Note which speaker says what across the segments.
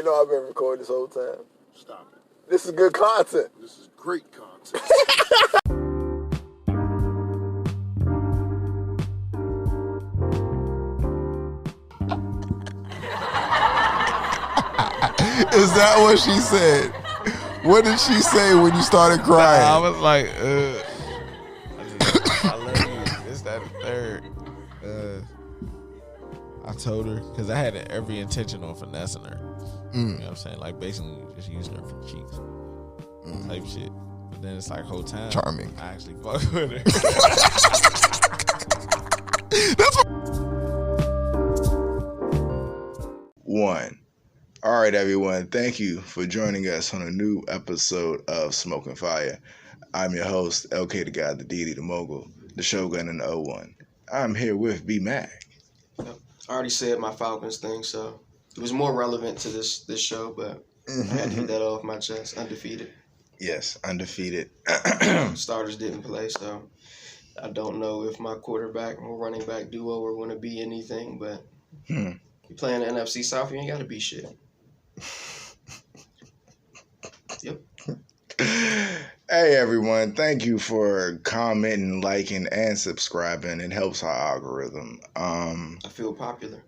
Speaker 1: ain't know I've been recording this whole time.
Speaker 2: Stop it.
Speaker 1: This is good content.
Speaker 2: This is great content.
Speaker 3: Is that what she said? What did she say when you started crying?
Speaker 4: I was like, I love you. This, that, and third. I told her, because I had every intention on finessing her. You know what I'm saying? Like, basically just using her for cheeks. Type shit. But then it's like, whole time.
Speaker 3: Charming.
Speaker 4: I actually fuck with her.
Speaker 3: That's what.
Speaker 5: One. All right, everyone. Thank you for joining us on a new episode of Smokin FIYA. I'm your host, LK the Guy, the DD, the Mogul, the Shogun, and the 01. I'm here with B Mac.
Speaker 6: I already said my Falcons thing, so it was more relevant to this show, but I had to get that off my chest. Undefeated.
Speaker 5: Yes, undefeated.
Speaker 6: Starters didn't play, so I don't know if my quarterback or running back duo are going to be anything, but you playing the NFC South, you ain't got to be shit. Yep.
Speaker 5: Hey, everyone. Thank you for commenting, liking, and subscribing. It helps our algorithm.
Speaker 6: I feel popular.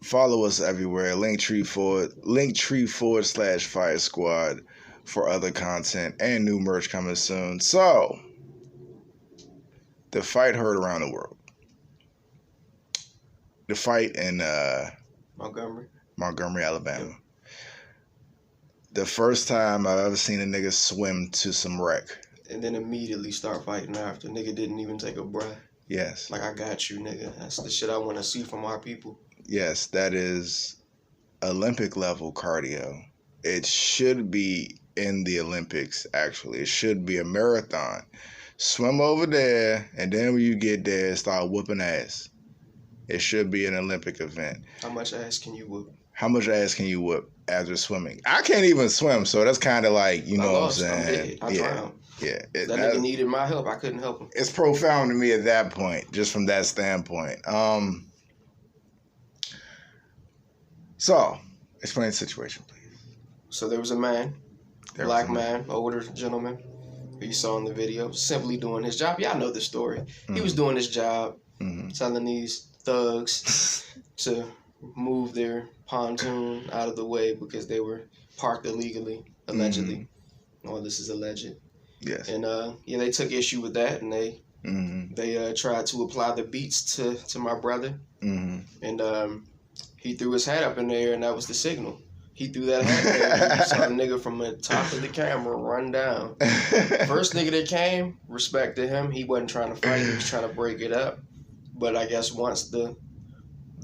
Speaker 5: Follow us everywhere. Linktree/Fire Squad for other content and new merch coming soon. So, the fight heard around the world. The fight in Montgomery, Alabama. Yep. The first time I've ever seen a nigga swim to some wreck.
Speaker 6: And then immediately start fighting after. Nigga didn't even take a breath.
Speaker 5: Yes.
Speaker 6: Like, I got you, nigga. That's the shit I want to see from our people.
Speaker 5: Yes, that is Olympic level cardio. It should be in the Olympics, actually. It should be a marathon. Swim over there, and then when you get there, start whooping ass. It should be an Olympic event.
Speaker 6: How much ass can you whoop?
Speaker 5: How much ass can you whoop after swimming? I can't even swim, so that's kind of like, you know what I'm saying?
Speaker 6: I drowned.
Speaker 5: Yeah.
Speaker 6: That nigga needed my help. I couldn't help him.
Speaker 5: It's profound to me at that point, just from that standpoint. So, explain the situation, please.
Speaker 6: So there was a man, black man, older gentleman, who you saw in the video, simply doing his job. Y'all know the story. He was doing his job, telling these thugs to move their pontoon out of the way because they were parked illegally, allegedly. Oh, this is alleged.
Speaker 5: Yes.
Speaker 6: And they took issue with that, and they tried to apply the beats to my brother. And he threw his hat up in the air, and that was the signal. He threw that hat there, and you saw a nigga from the top of the camera run down. First nigga that came, respect to him. He wasn't trying to fight. He was trying to break it up. But I guess once the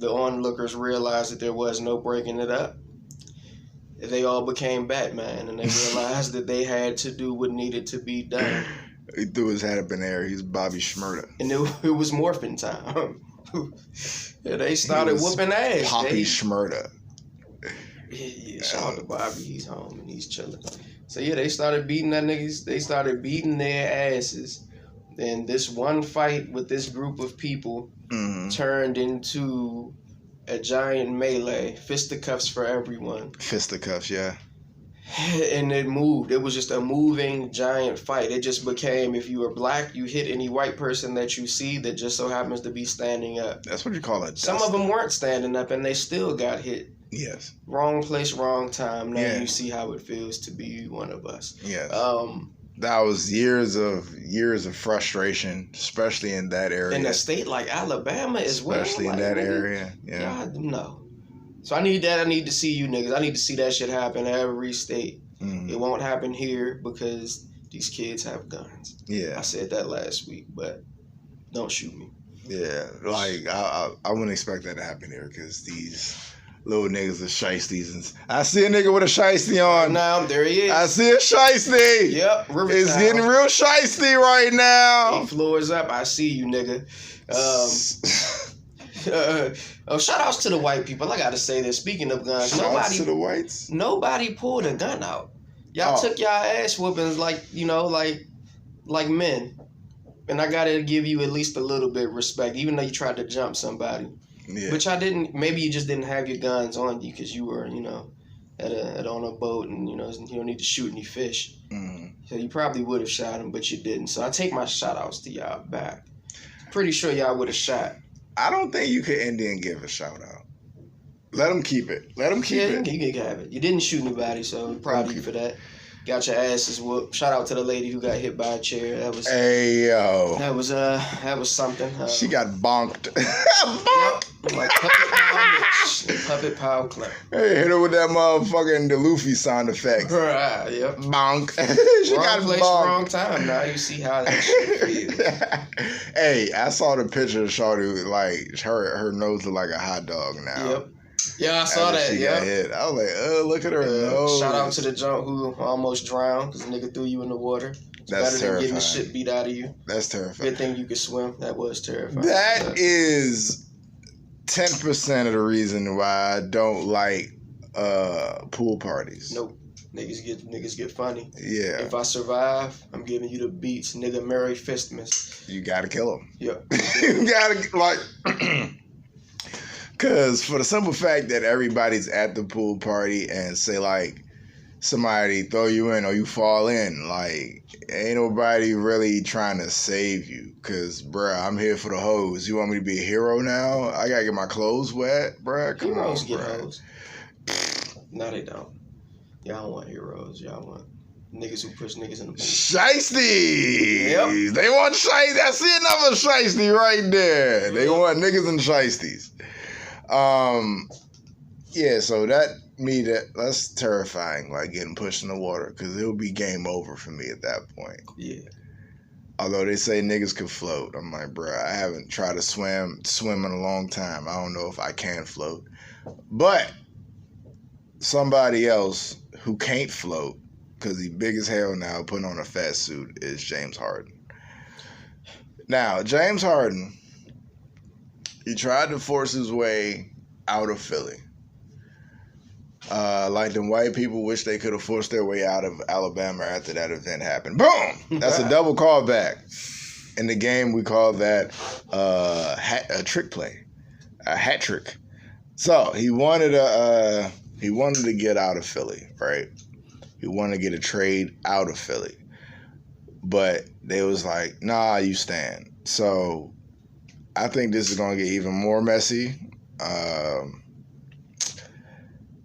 Speaker 6: onlookers realized that there was no breaking it up, they all became Batman, and they realized that they had to do what needed to be done.
Speaker 5: He threw his hat up in the air. He's Bobby Shmurda.
Speaker 6: And it was morphin' time. Yeah, they started whooping ass.
Speaker 5: Poppy Shmurda.
Speaker 6: Yeah, shout out to Bobby. He's home and he's chilling. So yeah, they started beating that niggas. They started beating their asses. And this one fight with this group of people turned into a giant melee. Fisticuffs for everyone.
Speaker 5: Fisticuffs, yeah.
Speaker 6: And it moved. It was just a moving giant fight. It just became, if you were black, you hit any white person that you see that just so happens to be standing up.
Speaker 5: That's what you call it.
Speaker 6: Some of them weren't standing up and they still got hit.
Speaker 5: Yes.
Speaker 6: Wrong place, wrong time. Now you see how it feels to be one of us.
Speaker 5: Yes. That was years of frustration, especially in that area.
Speaker 6: In a state like Alabama as well.
Speaker 5: Especially in that area. Yeah.
Speaker 6: No. So I need that. I need to see you niggas. I need to see that shit happen in every state. It won't happen here because these kids have guns. Yeah. I said that last week, but don't shoot me.
Speaker 5: Yeah. Like, I wouldn't expect that to happen here because these little niggas are shiesties. I see a nigga with a shiesty on.
Speaker 6: Now, there he is.
Speaker 5: I see a shiesty.
Speaker 6: Yep.
Speaker 5: It's getting real shiesty right now.
Speaker 6: 8 floors up. I see you, nigga. Shout outs to the white people. I gotta say this. Speaking of guns,
Speaker 5: shout outs to the whites.
Speaker 6: Nobody pulled a gun out. Y'all took y'all ass whoopings like men. And I gotta give you at least a little bit of respect, even though you tried to jump somebody.
Speaker 5: Yeah.
Speaker 6: Which I didn't. Maybe you just didn't have your guns on you because you were, on a boat, and you don't need to shoot any fish.
Speaker 5: Mm.
Speaker 6: So you probably would have shot him, but you didn't. So I take my shout outs to y'all back. Pretty sure y'all would have shot.
Speaker 5: I don't think you could Indian give a shout out. Let him keep it. Let him keep it.
Speaker 6: Yeah, you can have it. You didn't shoot anybody, so I'm proud of you for that. Got your asses whooped. Shout out to the lady who got hit by a chair. That was That was something.
Speaker 5: She got bonked. Bonk.
Speaker 6: Yep, like puppet power clap.
Speaker 5: Hey, hit her with that motherfucking the Luffy sound effect.
Speaker 6: Right, yep.
Speaker 5: Bonk. She
Speaker 6: Wrong
Speaker 5: got
Speaker 6: place,
Speaker 5: bonked.
Speaker 6: wrong time. Now you see how that shit feels.
Speaker 5: Hey, I saw the picture of Shawty, like her nose look like a hot dog now.
Speaker 6: Yep. Yeah, I saw that.
Speaker 5: She got hit. I was like, look at her nose.
Speaker 6: Shout out to the junk who almost drowned because the nigga threw you in the water. It's
Speaker 5: That's
Speaker 6: better
Speaker 5: terrifying.
Speaker 6: than getting the shit beat out of you.
Speaker 5: That's terrifying.
Speaker 6: Good thing you could swim. That was terrifying.
Speaker 5: That is 10% of the reason why I don't like pool parties.
Speaker 6: Nope. Niggas get funny.
Speaker 5: Yeah.
Speaker 6: If I survive, I'm giving you the beats, nigga. Merry Fistmas.
Speaker 5: You gotta kill him.
Speaker 6: Yep.
Speaker 5: You gotta, like... Because for the simple fact that everybody's at the pool party and say, like, somebody throw you in or you fall in, like, ain't nobody really trying to save you. Because, bruh, I'm here for the hose. You want me to be a hero now? I gotta get my clothes wet, bruh? Come
Speaker 6: Heroes
Speaker 5: on,
Speaker 6: get
Speaker 5: bruh.
Speaker 6: hoes. No, they don't. Y'all want heroes. Y'all want niggas who push niggas in the booth.
Speaker 5: Shiesty!
Speaker 6: Yep.
Speaker 5: They want shiesty. I see another shiesty right there. They want niggas and shiesties. Yeah, so that's terrifying, like getting pushed in the water, because it'll be game over for me at that point.
Speaker 6: Yeah.
Speaker 5: Although they say niggas can float. I'm like, bro, I haven't tried to swim in a long time. I don't know if I can float. But somebody else who can't float, because he's big as hell now, putting on a fat suit, is James Harden. Now, James Harden, he tried to force his way out of Philly. Like them white people wish they could have forced their way out of Alabama after that event happened. Boom! That's a double callback. In the game, we call that a trick play, a hat trick. So he wanted to get out of Philly, right? He wanted to get a trade out of Philly, but they was like, "Nah, you stand." So I think this is gonna get even more messy.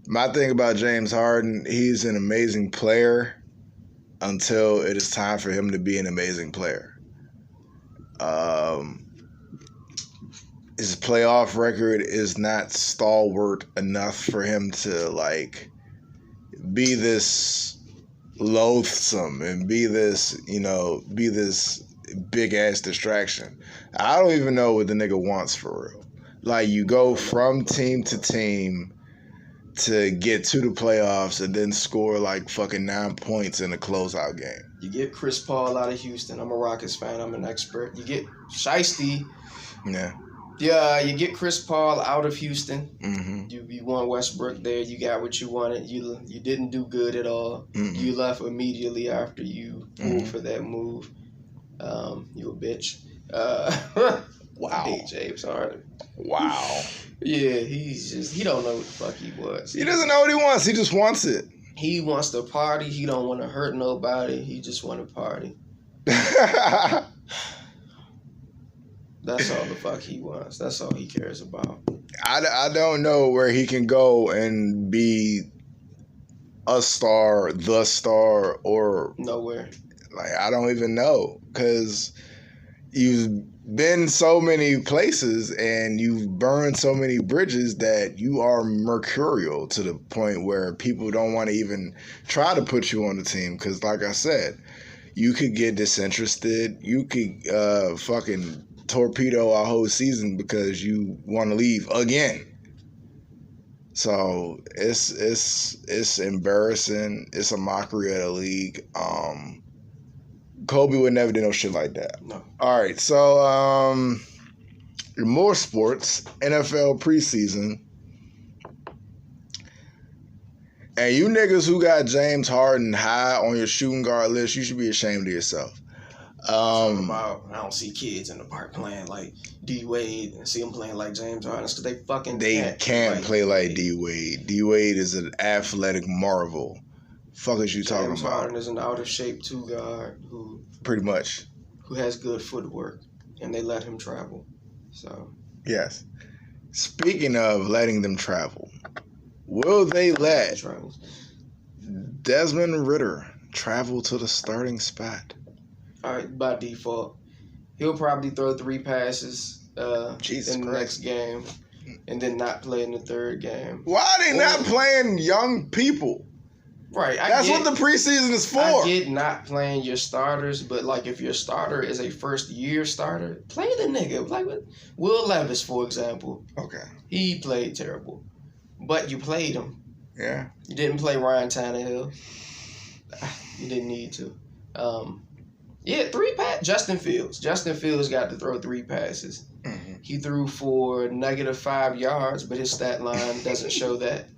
Speaker 5: My thing about James Harden, he's an amazing player until it is time for him to be an amazing player. His playoff record is not stalwart enough for him to, like, be this loathsome and be this big ass distraction. I don't even know what the nigga wants for real. Like, you go from team to team to get to the playoffs and then score like fucking 9 points in a closeout game.
Speaker 6: You get Chris Paul out of Houston. I'm a Rockets fan. I'm an expert. You get Shiesty.
Speaker 5: Yeah.
Speaker 6: Yeah, you get Chris Paul out of Houston.
Speaker 5: Mm-hmm.
Speaker 6: You want Westbrook there. You got what you wanted. You didn't do good at all.
Speaker 5: Mm-hmm.
Speaker 6: You left immediately after you pulled for that move. You a bitch.
Speaker 5: Wow.
Speaker 6: Hey, James Harden.
Speaker 5: Wow.
Speaker 6: Yeah, he don't know what the fuck he was.
Speaker 5: He doesn't know what he wants. He just wants it.
Speaker 6: He wants to party. He don't want to hurt nobody. He just want to party. That's all the fuck he wants. That's all he cares about.
Speaker 5: I don't know where he can go and be a star, the star, or
Speaker 6: Nowhere.
Speaker 5: like, I don't even know, because you've been so many places and you've burned so many bridges that you are mercurial to the point where people don't want to even try to put you on the team, because like I said, you could get disinterested. You could fucking torpedo our whole season because you want to leave again. So it's embarrassing. It's a mockery of the league. Kobe would never do no shit like that.
Speaker 6: No.
Speaker 5: All right, so more sports. NFL preseason. And you niggas who got James Harden high on your shooting guard list, you should be ashamed of yourself.
Speaker 6: I don't see kids in the park playing like D Wade and see them playing like James Harden because they fucking
Speaker 5: can't play like D Wade. D Wade is an athletic marvel. Fuck is you talking
Speaker 6: James
Speaker 5: about?
Speaker 6: Harden is an out of shape 2 guard who
Speaker 5: pretty much
Speaker 6: has good footwork, and they let him travel. So
Speaker 5: yes. Speaking of letting them travel, will they let Desmond Ritter travel to the starting spot?
Speaker 6: All right, by default, he'll probably throw 3 passes in the next game, and then not play in the 3rd game.
Speaker 5: Why are they not playing young people?
Speaker 6: Right,
Speaker 5: that's what the preseason is for.
Speaker 6: I get not playing your starters, but like if your starter is a first-year starter, play the nigga. Like Will Levis, for example.
Speaker 5: Okay. He
Speaker 6: played terrible, but you played him.
Speaker 5: Yeah.
Speaker 6: You didn't play Ryan Tannehill. You didn't need to. 3 passes. Justin Fields. Justin Fields got to throw 3 passes. Mm-hmm. He threw for -5 yards, but his stat line doesn't show that.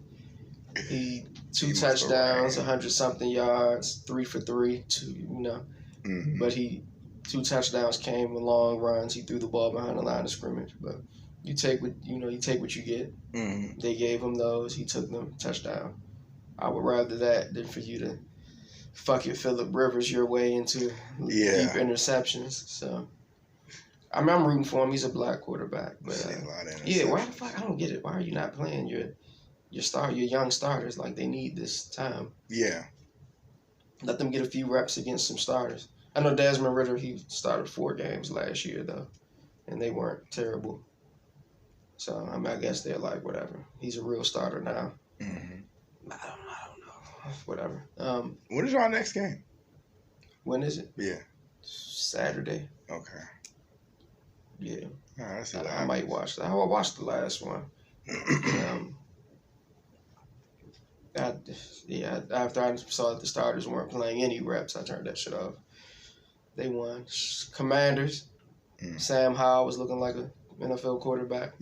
Speaker 6: He 2 touchdowns, 100-something yards, 3 for 3.
Speaker 5: Mm-hmm.
Speaker 6: But 2 touchdowns came in long runs. He threw the ball behind the line of scrimmage. But you take what you get.
Speaker 5: Mm-hmm.
Speaker 6: They gave him those. He took them. Touchdown. I would rather that than for you to Phillip Rivers your way into deep interceptions. So I'm rooting for him. He's a black quarterback. But why the fuck? I don't get it. Why are you not playing your young starters? Like, they need this time.
Speaker 5: Yeah.
Speaker 6: Let them get a few reps against some starters. I know Desmond Ritter, he started 4 games last year, though, and they weren't terrible. So, I guess they're like, whatever. He's a real starter now.
Speaker 5: Mm-hmm.
Speaker 6: I don't know. Whatever.
Speaker 5: When is our next game?
Speaker 6: When is it?
Speaker 5: Yeah.
Speaker 6: Saturday.
Speaker 5: Okay.
Speaker 6: Yeah.
Speaker 5: I
Speaker 6: might watch that. I watched the last one. After I saw that the starters weren't playing any reps, I turned that shit off. They won. Commanders. Sam Howell was looking like an NFL quarterback.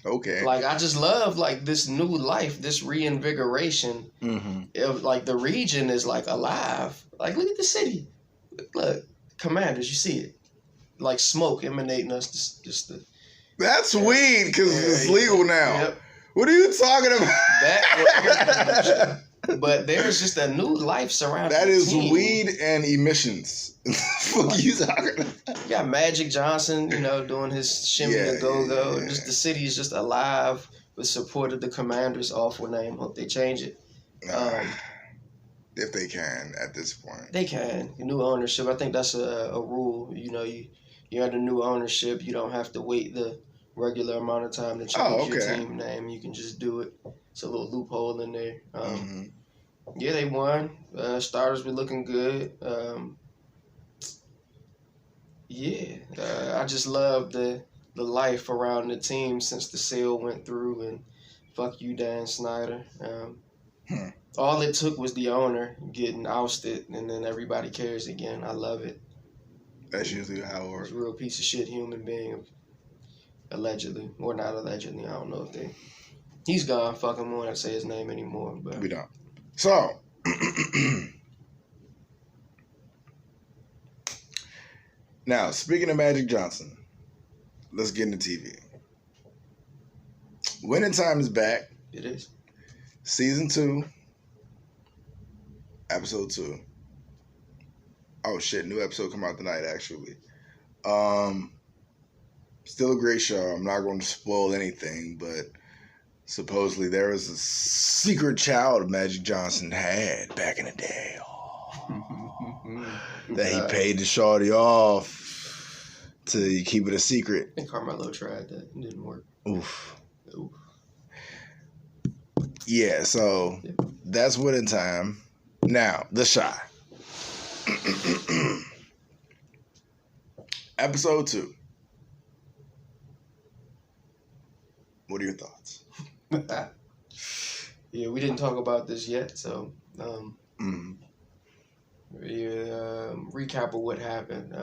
Speaker 5: Okay.
Speaker 6: Like, I just love, like, this new life, this reinvigoration.
Speaker 5: Mm-hmm.
Speaker 6: Like, the region is, like, alive. Like, look at the city. Look, Commanders, you see it. Like, smoke emanating us.
Speaker 5: That's weed, because it's legal now.
Speaker 6: Yep.
Speaker 5: What are you talking about?
Speaker 6: But there's just a new life surrounding
Speaker 5: that is
Speaker 6: team.
Speaker 5: weed and emissions. What are you talking about?
Speaker 6: You got Magic Johnson, doing his shimmy and go-go.
Speaker 5: Yeah.
Speaker 6: Just the city is just alive with support of the Commanders. Awful name. Hope they change it.
Speaker 5: If they can at this point.
Speaker 6: They can. New ownership. I think that's a rule. You're under new ownership. You don't have to wait the regular amount of time to change your team name. You can just do it. It's a little loophole in there. Yeah, they won. Starters were looking good. I just love the life around the team since the sale went through, and fuck you, Dan Snyder. All it took was the owner getting ousted, and then everybody cares again. I love it.
Speaker 5: That's usually how it works.
Speaker 6: He's a real piece of shit human being, allegedly. Or not allegedly, I don't know if he's gone. Fuck him, won't say his name anymore. But
Speaker 5: we don't. So, now, speaking of Magic Johnson, let's get into TV. Winning Time is back.
Speaker 6: It is.
Speaker 5: Season 2, episode 2. Oh shit, new episode come out tonight actually. Still a great show. I'm not going to spoil anything, but supposedly there was a secret child Magic Johnson had back in the day. That he paid the shorty off to keep it a secret.
Speaker 6: I think Carmelo tried that. It didn't work.
Speaker 5: Oof. Yeah, so that's Winning Time. Now, The Shy. Episode 2. What are your thoughts?
Speaker 6: Yeah, we didn't talk about this yet, so recap of what happened.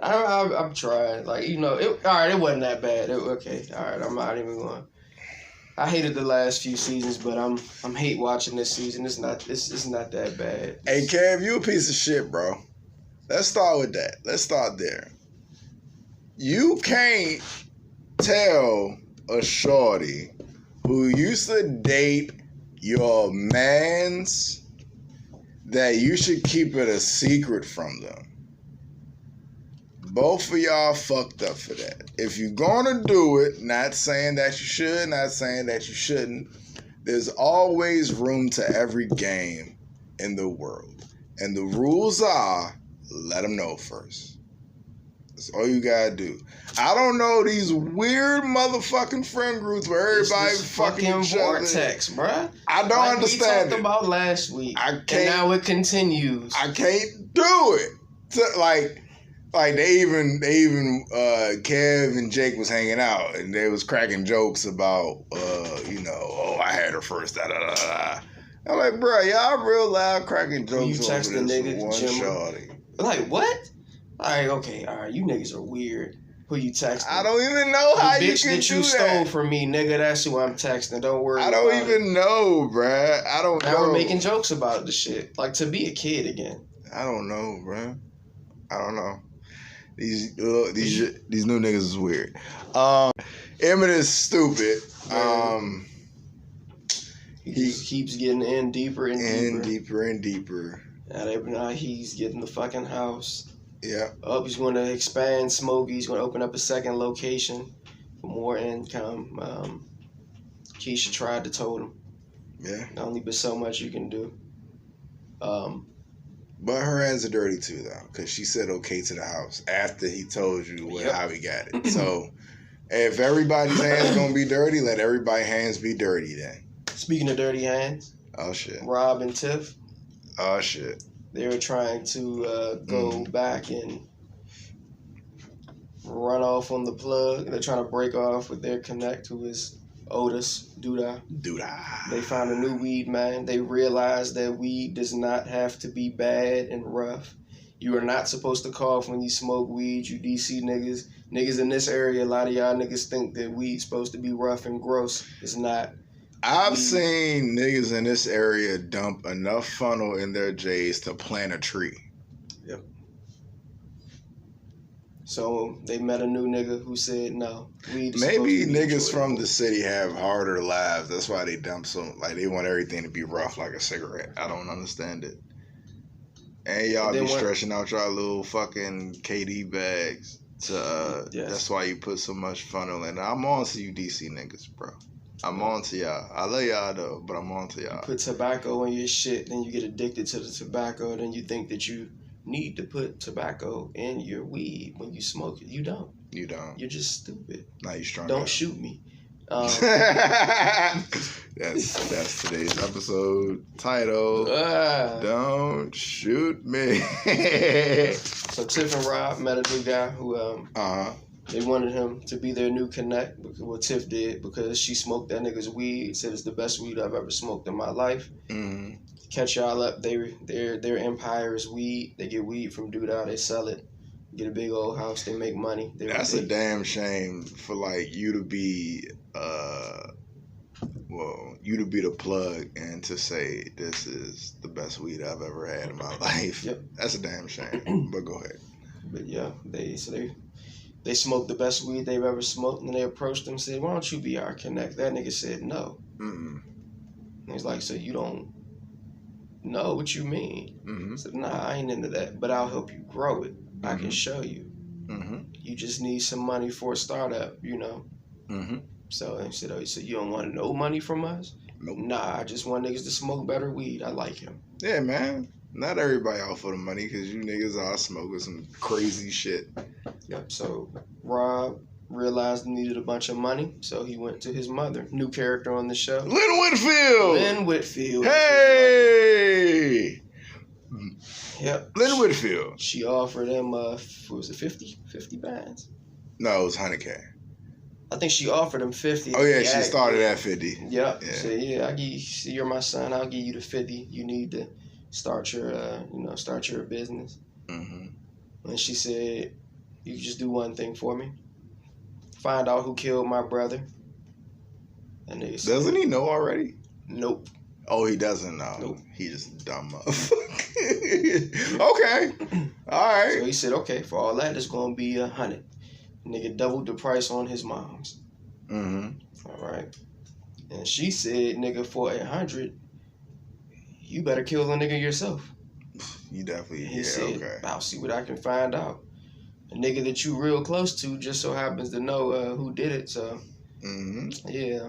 Speaker 6: I'm trying. Like, all right, it wasn't that bad. Okay, all right, I'm not even going. I hated the last few seasons, but I'm hate watching this season. It's not that bad.
Speaker 5: Hey, Kev, you a piece of shit, bro. Let's start with that. Let's start there. You can't tell a shorty who used to date your mans that you should keep it a secret from them. Both of y'all fucked up for that. If you're gonna do it, not saying that you should, not saying that you shouldn't, there's always room to every game in the world. And the rules are, let them know first. That's all you gotta do. I don't know these weird motherfucking friend groups where everybody fucking each
Speaker 6: vortex,
Speaker 5: other.
Speaker 6: Bruh.
Speaker 5: I don't understand
Speaker 6: we talked about last week.
Speaker 5: I can't.
Speaker 6: And now it continues.
Speaker 5: I can't do it. So, like they even Kev and Jake was hanging out and they was cracking jokes about I had her first, da da da da. I'm like, bro, y'all real loud cracking jokes
Speaker 6: you text
Speaker 5: over
Speaker 6: the
Speaker 5: this
Speaker 6: nigga,
Speaker 5: one shorty.
Speaker 6: Like, what? All right, you niggas are weird. Who you texting?
Speaker 5: I don't even know how you
Speaker 6: bitch
Speaker 5: can
Speaker 6: that
Speaker 5: do
Speaker 6: you
Speaker 5: that.
Speaker 6: stole from me, nigga. That's who I'm texting. Don't worry.
Speaker 5: I don't
Speaker 6: about
Speaker 5: even
Speaker 6: it.
Speaker 5: know, bruh. I don't know.
Speaker 6: Now we're making jokes about the shit. Like, to be a kid again.
Speaker 5: I don't know, bruh. I don't know. These new niggas is weird. Emmett is stupid.
Speaker 6: He keeps getting in deeper and deeper.
Speaker 5: And deeper.
Speaker 6: Now he's getting the fucking house.
Speaker 5: Yeah.
Speaker 6: He's going to expand Smoky. He's going to open up a second location for more income. Keisha tried to told him.
Speaker 5: Yeah.
Speaker 6: Only but so much you can do.
Speaker 5: But her hands are dirty too, though, because she said okay to the house after he told you how he got it. So if everybody's hands gonna be dirty, let everybody's hands be dirty then.
Speaker 6: Speaking of dirty hands.
Speaker 5: Oh shit.
Speaker 6: Rob and Tiff.
Speaker 5: Oh shit.
Speaker 6: They were trying to go back and run off on the plug. They're trying to break off with their connect, who is Otis Duda. They found a new weed man. They realized that weed does not have to be bad and rough. You are not supposed to cough when you smoke weed, you DC niggas. Niggas in this area, a lot of y'all niggas think that weed's supposed to be rough and gross. It's not.
Speaker 5: I've seen niggas in this area dump enough funnel in their J's to plant a tree.
Speaker 6: Yep. So they met a new nigga who said no. Weed is
Speaker 5: Maybe niggas from the city have harder lives. That's why they dump they want everything to be rough like a cigarette. I don't understand it. And y'all be stretching out y'all little fucking KD bags to that's why you put so much funnel in. I'm on to you DC niggas, bro. I'm on to y'all. I love y'all though, but I'm on to y'all.
Speaker 6: You put tobacco in your shit, then you get addicted to the tobacco, then you think that you need to put tobacco in your weed when you smoke it. You don't.
Speaker 5: You don't.
Speaker 6: You're just stupid.
Speaker 5: Now you strong.
Speaker 6: Don't shoot me.
Speaker 5: That's today's episode title. Don't shoot me.
Speaker 6: So Tiff and Rob met a new guy who they wanted him to be their new connect, because what Tiff did, because she smoked that nigga's weed, said it's the best weed I've ever smoked in my life.
Speaker 5: Mm-hmm.
Speaker 6: Catch y'all up, their empire is weed. They get weed from Duda, they sell it, get a big old house, they make money.
Speaker 5: That's a damn shame for like you to be the plug and to say this is the best weed I've ever had in my life.
Speaker 6: Yep.
Speaker 5: That's a damn shame. But go ahead.
Speaker 6: But yeah, they smoked the best weed they've ever smoked, and they approached him and said, why don't you be our connect? That nigga said no.
Speaker 5: Mm-mm.
Speaker 6: And he's like, so you don't know what you mean?
Speaker 5: Mm-hmm.
Speaker 6: I said, nah, I ain't into that, but I'll help you grow it. Mm-hmm. I can show you.
Speaker 5: Mm-hmm.
Speaker 6: You just need some money for a startup, you know?
Speaker 5: Mm-hmm.
Speaker 6: So he said, oh, so you don't want no money from us?
Speaker 5: Nope.
Speaker 6: Nah, I just want niggas to smoke better weed. I like him.
Speaker 5: Yeah, man. Not everybody out for the money, because you niggas are smoking some crazy shit.
Speaker 6: Yep, so Rob realized he needed a bunch of money, so he went to his mother. New character on the show.
Speaker 5: Lynn
Speaker 6: Whitfield.
Speaker 5: Hey!
Speaker 6: Yep.
Speaker 5: Lynn Whitfield.
Speaker 6: She offered him, what was it, 50 bands?
Speaker 5: No, it was 100K.
Speaker 6: I think she offered him 50.
Speaker 5: Oh, yeah, she started at 50.
Speaker 6: Yep.
Speaker 5: Yeah.
Speaker 6: Said, I'll give you, you're my son, I'll give you the 50. You need to start your business.
Speaker 5: Mm-hmm.
Speaker 6: And she said, you can just do one thing for me. Find out who killed my brother. That nigga said,
Speaker 5: Doesn't he know already?
Speaker 6: nope.
Speaker 5: Oh, he doesn't know.
Speaker 6: Nope.
Speaker 5: He just a dumb motherfucker. Okay. All right.
Speaker 6: So he said, okay, for all that, it's going to be 100. Nigga doubled the price on his mom's.
Speaker 5: Mm-hmm.
Speaker 6: All right. And she said, nigga, for 100, you better kill the nigga yourself.
Speaker 5: You definitely,
Speaker 6: He
Speaker 5: yeah,
Speaker 6: said,
Speaker 5: okay.
Speaker 6: I'll see what I can find out. A nigga that you real close to just so happens to know who did it. So, yeah,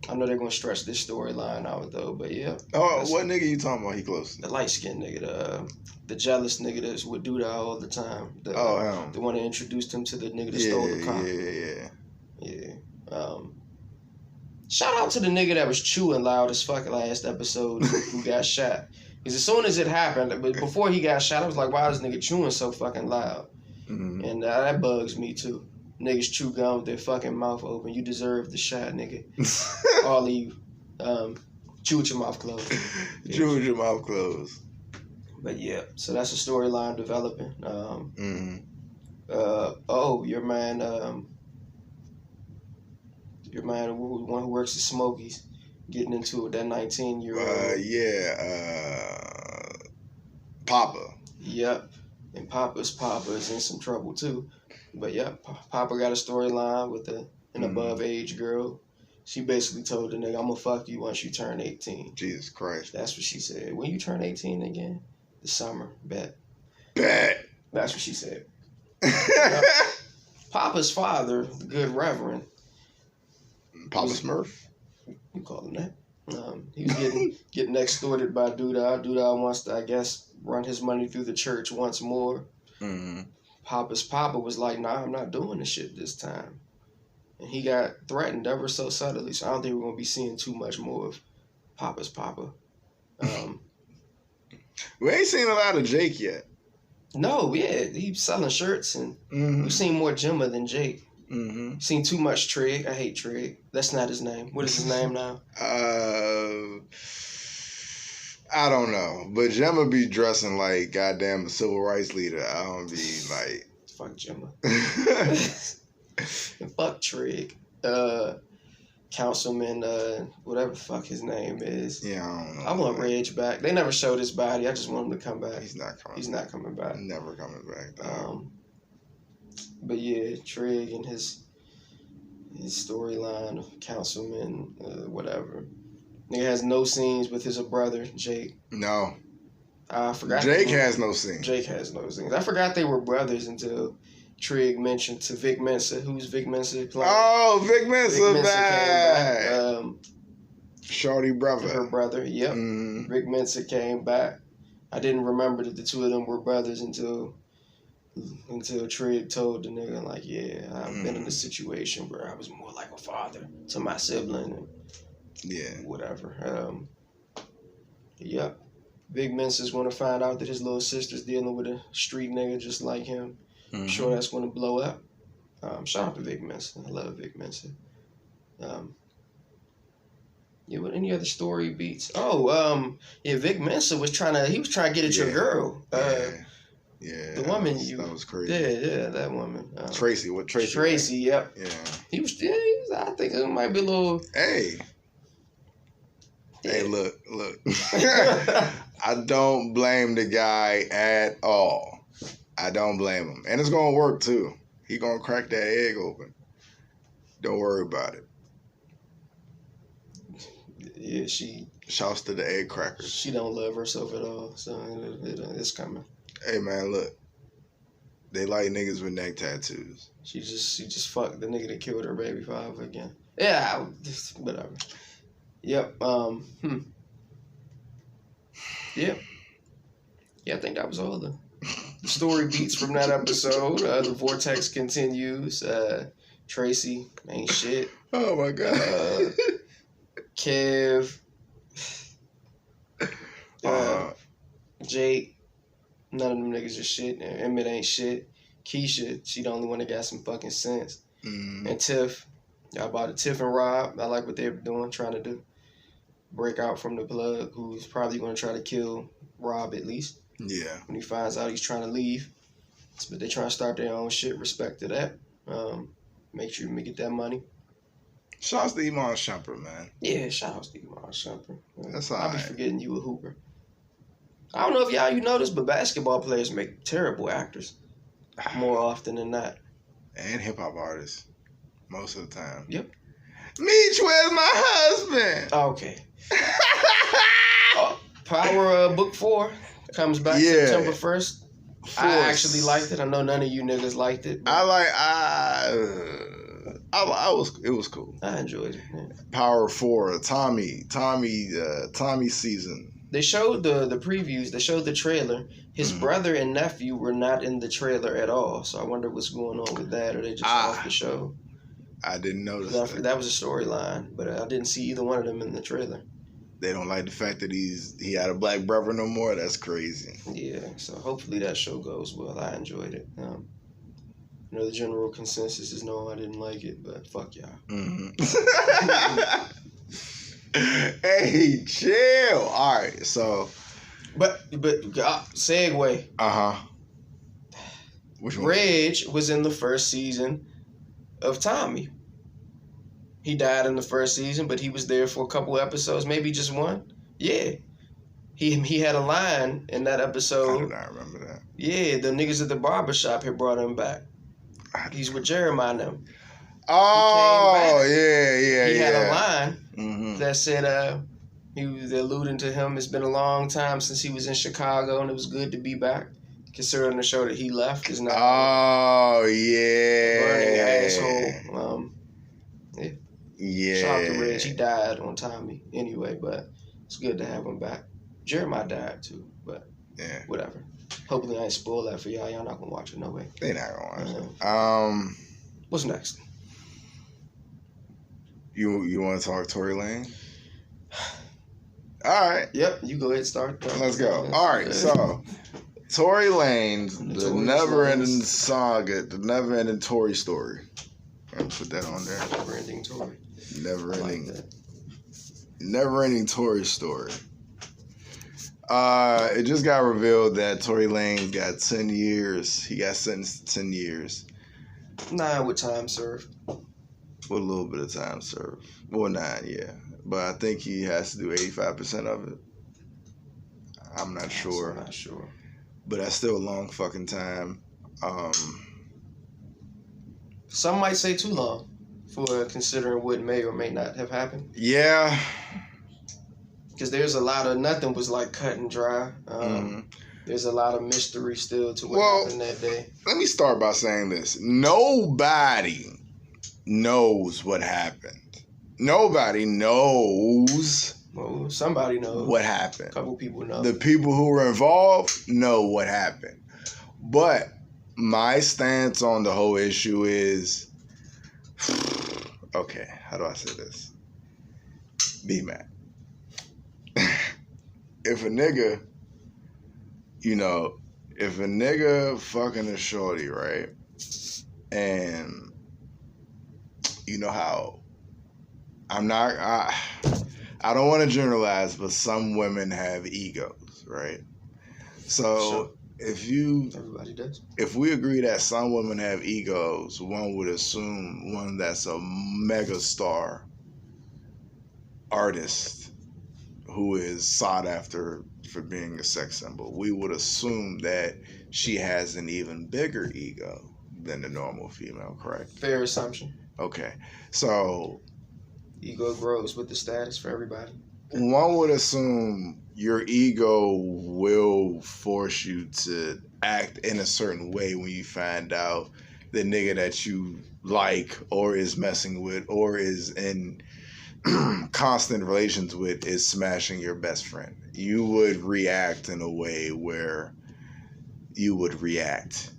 Speaker 6: I know they're going to stretch this storyline out, though, but yeah.
Speaker 5: Oh, what nigga you talking about he close to?
Speaker 6: The light-skinned nigga, the jealous nigga that's with Duda all the time.
Speaker 5: Him.
Speaker 6: The one that introduced him to the nigga that stole the car.
Speaker 5: Yeah.
Speaker 6: Shout out to the nigga that was chewing loud as fuck last episode who got shot. Because as soon as it happened, but before he got shot, I was like, why is this nigga chewing so fucking loud?
Speaker 5: Mm-hmm.
Speaker 6: And that bugs me too. Niggas chew gum with their fucking mouth open. You deserve the shot, nigga. All of you. Chew with your mouth closed.
Speaker 5: Chew with your mouth closed.
Speaker 6: But yeah, so that's a storyline developing. Your man, one who works at Smokies, getting into it, that 19-year-old.
Speaker 5: Papa.
Speaker 6: Yep. And Papa is in some trouble too. But yeah, Papa got a storyline with an above age girl. She basically told the nigga, I'm gonna fuck you once you turn 18.
Speaker 5: Jesus Christ.
Speaker 6: That's what she said. When you turn 18 again? The summer. Bet.
Speaker 5: Bet.
Speaker 6: That's what she said. Yep. Papa's father, the good reverend.
Speaker 5: Papa Smurf?
Speaker 6: You call him that. He was getting extorted by Duda. Duda wants to, I guess, run his money through the church once more.
Speaker 5: Mm-hmm.
Speaker 6: Papa's papa was like, nah, I'm not doing this shit this time. And he got threatened ever so subtly, so I don't think we're going to be seeing too much more of Papa's papa.
Speaker 5: We ain't seen a lot of Jake yet.
Speaker 6: No, yeah, he's selling shirts, and we've seen more Gemma than Jake.
Speaker 5: Mm-hmm.
Speaker 6: Seen too much Trig. I hate Trig. That's not his name. What is his name now?
Speaker 5: I don't know, but Gemma be dressing like goddamn a civil rights leader. I don't be like
Speaker 6: fuck Gemma. And fuck Trig. Councilman, whatever the fuck his name is.
Speaker 5: Yeah, I don't know.
Speaker 6: I want Reg back. They never showed his body. I just want him to come back.
Speaker 5: He's not coming.
Speaker 6: He's not coming back.
Speaker 5: Never coming back. Though.
Speaker 6: But yeah, Trig and his storyline of councilman, whatever. Nigga has no scenes with his brother, Jake.
Speaker 5: No.
Speaker 6: I forgot.
Speaker 5: Jake has no scenes.
Speaker 6: Jake has no scenes. I forgot they were brothers until Trig mentioned to Vic Mensa. Who's Vic Mensa playing?
Speaker 5: Oh, Vic Mensa
Speaker 6: Came
Speaker 5: back.
Speaker 6: back.
Speaker 5: Shorty brother.
Speaker 6: Her brother, yep.
Speaker 5: Mm-hmm.
Speaker 6: Vic Mensa came back. I didn't remember that the two of them were brothers until Trig told the nigga, like, yeah, I've been in a situation where I was more like a father to my sibling and whatever. Yep. Big Mensa's going to find out that his little sister's dealing with a street nigga just like him.
Speaker 5: Mm-hmm.
Speaker 6: I'm sure that's going to blow up. Shout out to Big Mensa. I love Big Mensa. What any other story beats? Vic Mensa was trying to get at your girl. The woman
Speaker 5: that was crazy.
Speaker 6: Yeah, that woman.
Speaker 5: Tracy, what Tracy?
Speaker 6: Tracy, yep.
Speaker 5: Yeah.
Speaker 6: He was, I think it might be a little.
Speaker 5: Hey. Yeah. Hey, look. I don't blame the guy at all. I don't blame him. And it's going to work, too. He going to crack that egg open. Don't worry about it.
Speaker 6: Yeah,
Speaker 5: Shouts to the egg crackers.
Speaker 6: She don't love herself at all, so it's coming.
Speaker 5: Hey, man, look. They like niggas with neck tattoos.
Speaker 6: She just fucked the nigga that killed her baby father again. Yeah, whatever. Yep. Yep. Yeah, I think that was all the story beats from that episode. The vortex continues. Tracy ain't shit.
Speaker 5: Oh my god.
Speaker 6: Kev. Jake. None of them niggas are shit. Emmett ain't shit. Keisha, she the only one that got some fucking sense.
Speaker 5: Mm.
Speaker 6: And Tiff. Y'all bought it. Tiff and Rob. I like what they're doing, trying to do. Break out from the plug, who's probably going to try to kill Rob at least.
Speaker 5: Yeah.
Speaker 6: When he finds out he's trying to leave. But they trying to start their own shit. Respect to that. Make sure you get that money.
Speaker 5: Shouts to Iman Shumpert, man.
Speaker 6: Yeah, shout out to Iman Shumpert.
Speaker 5: That's
Speaker 6: I'll be
Speaker 5: alright.
Speaker 6: forgetting you a hooper. I don't know if you notice, but basketball players make terrible actors more often than not.
Speaker 5: And hip hop artists, most of the time.
Speaker 6: Yep.
Speaker 5: Meech, where's my husband?
Speaker 6: Okay. Power Book 4 comes back September 1st. I actually liked it. I know none of you niggas liked it.
Speaker 5: It was cool.
Speaker 6: I enjoyed it. Yeah.
Speaker 5: Power 4, Tommy season.
Speaker 6: They showed the previews. They showed the trailer. His brother and nephew were not in the trailer at all. So I wonder what's going on with that. Or they just off the show.
Speaker 5: I didn't notice
Speaker 6: that was a storyline, but I didn't see either one of them in the trailer.
Speaker 5: They don't like the fact that he had a black brother no more. That's crazy.
Speaker 6: Yeah, so hopefully that show goes well. I enjoyed it. The general consensus is no, I didn't like it, but fuck y'all.
Speaker 5: Mm-hmm. Hey, chill. All right, so.
Speaker 6: But segue.
Speaker 5: Which one?
Speaker 6: Reg was in the first season of Tommy. He died in the first season, but he was there for a couple episodes, maybe just one. Yeah. He had a line in that episode.
Speaker 5: I do not remember that.
Speaker 6: Yeah, the niggas at the barbershop had brought him back. He's with Jeremiah now.
Speaker 5: Oh, yeah.
Speaker 6: He had a line
Speaker 5: mm-hmm.
Speaker 6: that said he was alluding to him. It's been a long time since he was in Chicago, and it was good to be back. Considering the show that he left is not burning asshole.
Speaker 5: Yeah.
Speaker 6: Shout out to Reg. He died on Tommy anyway, but it's good to have him back. Jeremiah died too, but whatever. Hopefully I ain't spoil that for y'all. Y'all not gonna watch it no way.
Speaker 5: They not gonna watch it.
Speaker 6: What's next?
Speaker 5: You want to talk Tory Lane? All right.
Speaker 6: Yep. You go ahead and start.
Speaker 5: Let's go. All right. So Tory Lane's the never-ending saga, the never-ending Tory story. I'm put that on there.
Speaker 6: Never-ending Tory.
Speaker 5: Never-ending Tory story. It just got revealed that Tory Lane got 10 years. He got sentenced to 10 years.
Speaker 6: 9 with time served.
Speaker 5: With a little bit of time served. Well, 9, yeah. But I think he has to do 85% of it. I'm not sure.
Speaker 6: I'm not sure.
Speaker 5: But that's still a long fucking time.
Speaker 6: Some might say too long for considering what may or may not have happened.
Speaker 5: Yeah.
Speaker 6: Because there's a lot of, nothing was like cut and dry. There's a lot of mystery still to what happened that day.
Speaker 5: Let me start by saying this. Nobody knows what happened. Nobody knows.
Speaker 6: Well, somebody knows.
Speaker 5: What happened.
Speaker 6: A couple people know.
Speaker 5: The people who were involved know what happened. But my stance on the whole issue is, okay, how do I say this? Be mad. If a nigga fucking a shorty, right? And you know how I don't want to generalize, but some women have egos, right? So
Speaker 6: everybody does.
Speaker 5: If we agree that some women have egos, one would assume one that's a mega star artist who is sought after for being a sex symbol, we would assume that she has an even bigger ego than the normal female, correct?
Speaker 6: Fair assumption.
Speaker 5: Okay. So
Speaker 6: ego grows with the status for everybody.
Speaker 5: One would assume your ego will force you to act in a certain way when you find out the nigga that you like or is messing with or is in constant relations with is smashing your best friend. You would react in a way where you would react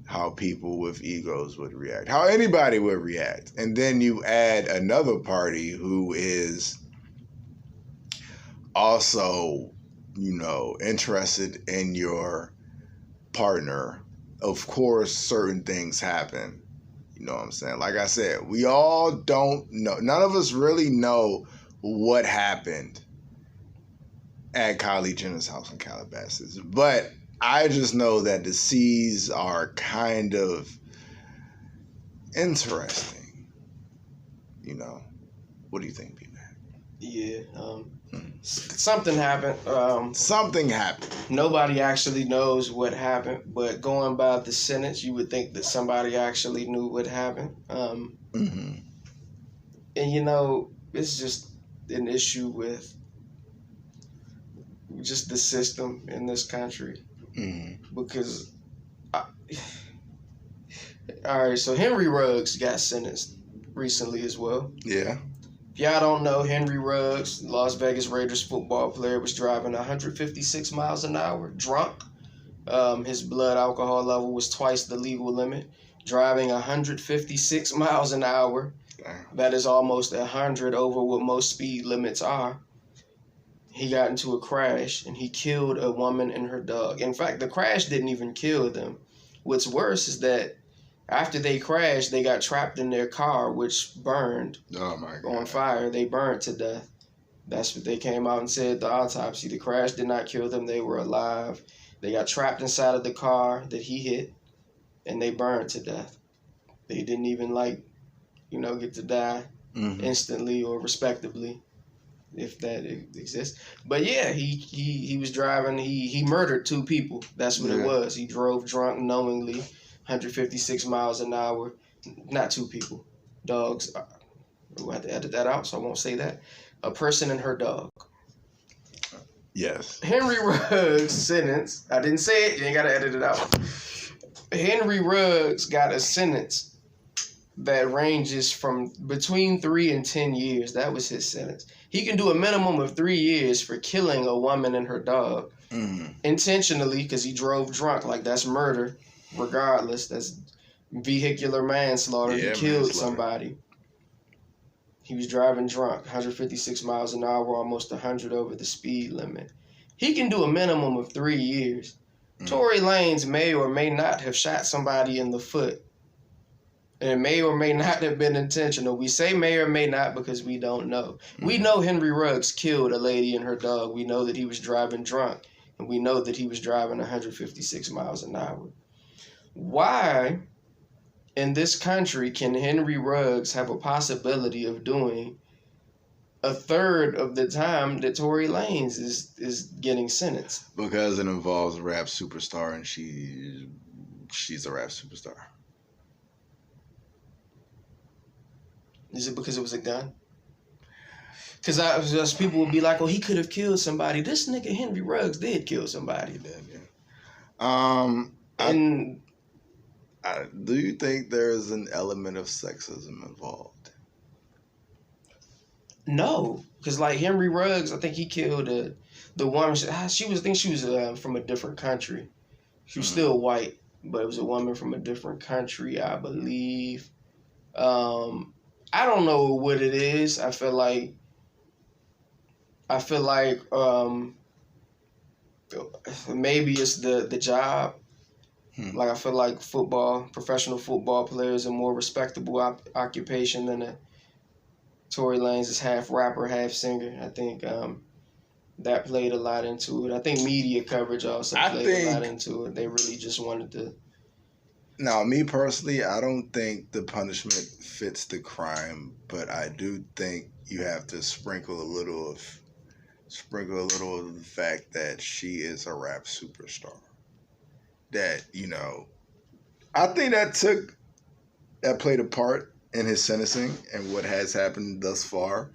Speaker 5: how people with egos would react, how anybody would react. And then you add another party who is also, interested in your partner. Of course, certain things happen. You know what I'm saying? Like I said, we all don't know. None of us really know what happened at Kylie Jenner's house in Calabasas. But I just know that the C's are kind of interesting. What do you think, B-Man?
Speaker 6: Yeah. Something happened.
Speaker 5: Something happened.
Speaker 6: Nobody actually knows what happened, but going by the sentence, you would think that somebody actually knew what happened. And you know, it's just an issue with just the system in this country. Because, all right, so Henry Ruggs got sentenced recently as well.
Speaker 5: Yeah.
Speaker 6: If y'all don't know, Henry Ruggs, Las Vegas Raiders football player, was driving 156 miles an hour, drunk. His blood alcohol level was twice the legal limit. Driving 156 miles an hour, that is almost 100 over what most speed limits are. He got into a crash, and he killed a woman and her dog. In fact, the crash didn't even kill them. What's worse is that after they crashed, they got trapped in their car, which burned on fire. They burned to death. That's what they came out and said, the autopsy. The crash did not kill them. They were alive. They got trapped inside of the car that he hit, and they burned to death. They didn't even, get to die instantly or respectively, if that exists. But yeah, he was driving. He murdered 2 people. That's what it was. He drove drunk knowingly, 156 miles an hour. Not 2 people. Dogs. We'll have to edit that out, so I won't say that. A person and her dog.
Speaker 5: Yes.
Speaker 6: Henry Ruggs' sentence. I didn't say it. You ain't got to edit it out. Henry Ruggs got a sentence that ranges from between 3 and 10 years. That was his sentence. He can do a minimum of 3 years for killing a woman and her dog intentionally because he drove drunk. Like, that's murder, regardless. That's vehicular manslaughter.
Speaker 5: Yeah,
Speaker 6: he killed somebody. He was driving drunk, 156 miles an hour, almost 100 over the speed limit. He can do a minimum of 3 years. Tory Lanez may or may not have shot somebody in the foot. And it may or may not have been intentional. We say may or may not because we don't know. We know Henry Ruggs killed a lady and her dog. We know that he was driving drunk. And we know that he was driving 156 miles an hour. Why in this country can Henry Ruggs have a possibility of doing a third of the time that Tory Lanez is getting sentenced?
Speaker 5: Because it involves a rap superstar, and she's a rap superstar.
Speaker 6: Is it because it was a gun? Because people would be like, "Oh, he could have killed somebody." This nigga Henry Ruggs did kill somebody.
Speaker 5: He did, yeah. Do you think there's an element of sexism involved?
Speaker 6: No, because like Henry Ruggs, I think he killed the woman. She was from a different country. She was still white, but it was a woman from a different country, I believe. I don't know what it is. I feel like maybe it's the job. Like, I feel like professional football players are more respectable occupation than Tory Lanez is half rapper, half singer. I think that played a lot into it. I think media coverage also played a lot into it. They really just wanted to.
Speaker 5: Now, me personally, I don't think the punishment fits the crime, but I do think you have to sprinkle a little of the fact that she is a rap superstar. That, I think that played a part in his sentencing and what has happened thus far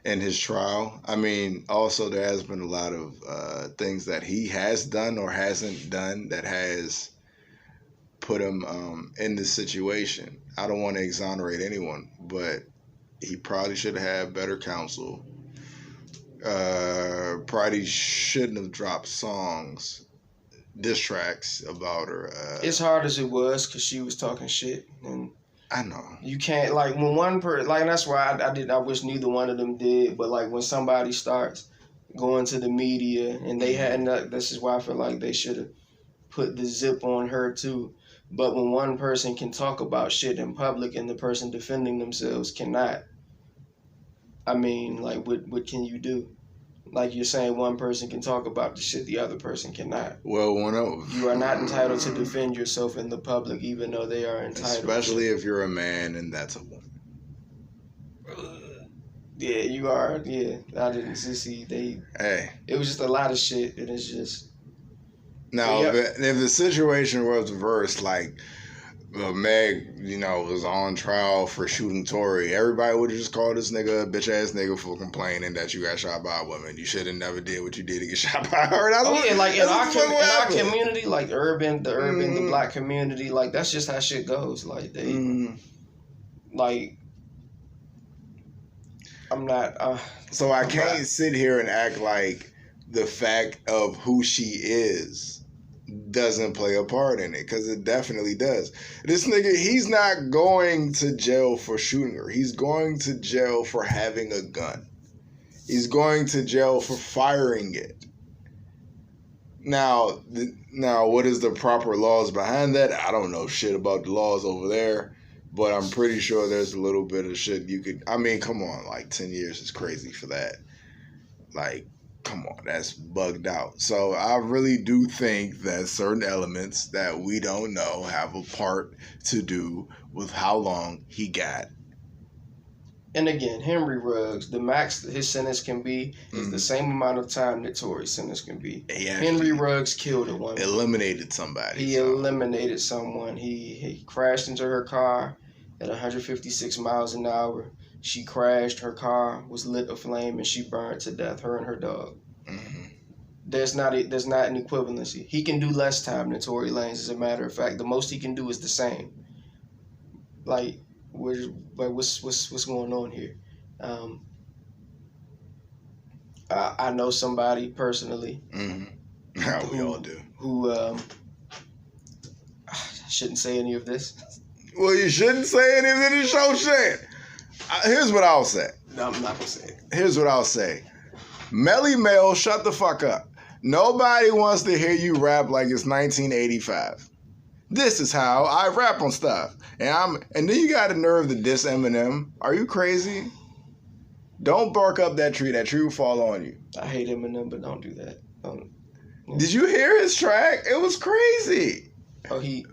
Speaker 5: in his trial. I mean, also there has been a lot of things that he has done or hasn't done that has put him in this situation. I don't want to exonerate anyone, but he probably should have had better counsel. Probably shouldn't have dropped diss tracks about her.
Speaker 6: It's hard as it was because she was talking shit, and
Speaker 5: I know
Speaker 6: you can't when one person that's why I wish neither one of them did. But like when somebody starts going to the media and they hadn't, this is why I feel like they should have put the zip on her too. But when one person can talk about shit in public and the person defending themselves cannot, I mean, like, what can you do? Like you're saying, one person can talk about the shit the other person cannot.
Speaker 5: Well,
Speaker 6: you are not entitled to defend yourself in the public, even though they are entitled.
Speaker 5: Especially if you're a man and that's a woman.
Speaker 6: Yeah, you are. Yeah, I didn't see
Speaker 5: Hey.
Speaker 6: It was just a lot of shit, and it's just.
Speaker 5: Now,
Speaker 6: Yep.
Speaker 5: if the situation was reversed, like Meg, was on trial for shooting Tory, everybody would have just called this nigga a bitch ass nigga for complaining that you got shot by a woman. You should have never did what you did to get shot by her. That's
Speaker 6: Like in our
Speaker 5: happened.
Speaker 6: community, like the black community, like that's just how shit goes. Like they, like, I'm not.
Speaker 5: So I can't sit here and act like the fact of who she is doesn't play a part in it, because it definitely does. This nigga, he's not going to jail for shooting her. He's going to jail for having a gun. He's going to jail for firing it. Now, what is the proper laws behind that? I don't know shit about the laws over there, but I'm pretty sure there's a little bit of shit you could. I mean, come on, like 10 years is crazy for that. Like, come on, that's bugged out. So I really do think that certain elements that we don't know have a part to do with how long he got.
Speaker 6: And again, Henry Ruggs, the max his sentence can be is the same amount of time that Tory's sentence can be. Henry Ruggs killed a woman.
Speaker 5: Eliminated somebody.
Speaker 6: He eliminated someone. He crashed into her car at 156 miles an hour. She crashed, her car was lit aflame, and she burned to death, her and her dog.
Speaker 5: Mm-hmm.
Speaker 6: There's not an equivalency. He can do less time than Tory Lanez, as a matter of fact. The most he can do is the same. Like, what's going on here? I know somebody personally.
Speaker 5: Mm-hmm. How we all do.
Speaker 6: Who, I shouldn't say any of this.
Speaker 5: Well, you shouldn't say anything in the show shit. Here's what I'll say.
Speaker 6: No, I'm not gonna say it.
Speaker 5: Here's what I'll say. Melly Mel, shut the fuck up. Nobody wants to hear you rap like it's 1985. This is how I rap on stuff. And then you got the nerve to diss Eminem. Are you crazy? Don't bark up that tree. That tree will fall on you.
Speaker 6: I hate Eminem, but don't do that.
Speaker 5: Did you hear his track? It was crazy.
Speaker 6: Oh,
Speaker 5: he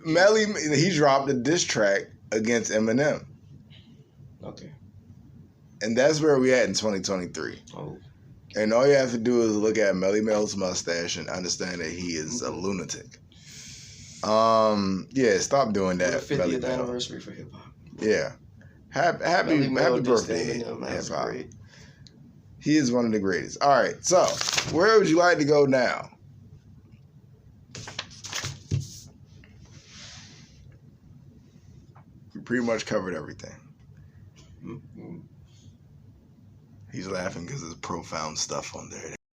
Speaker 5: dropped a diss track against Eminem.
Speaker 6: Okay.
Speaker 5: And that's where we at in 2023.
Speaker 6: Oh.
Speaker 5: And all you have to do is look at Melly Mel's mustache and understand that he is a lunatic. Yeah, stop doing that.
Speaker 6: 50th anniversary for hip hop.
Speaker 5: Yeah. Happy birthday, hip hop. He is one of the greatest. All right, so where would you like to go now? We pretty much covered everything.
Speaker 6: Mm-hmm.
Speaker 5: He's laughing because there's profound stuff on there.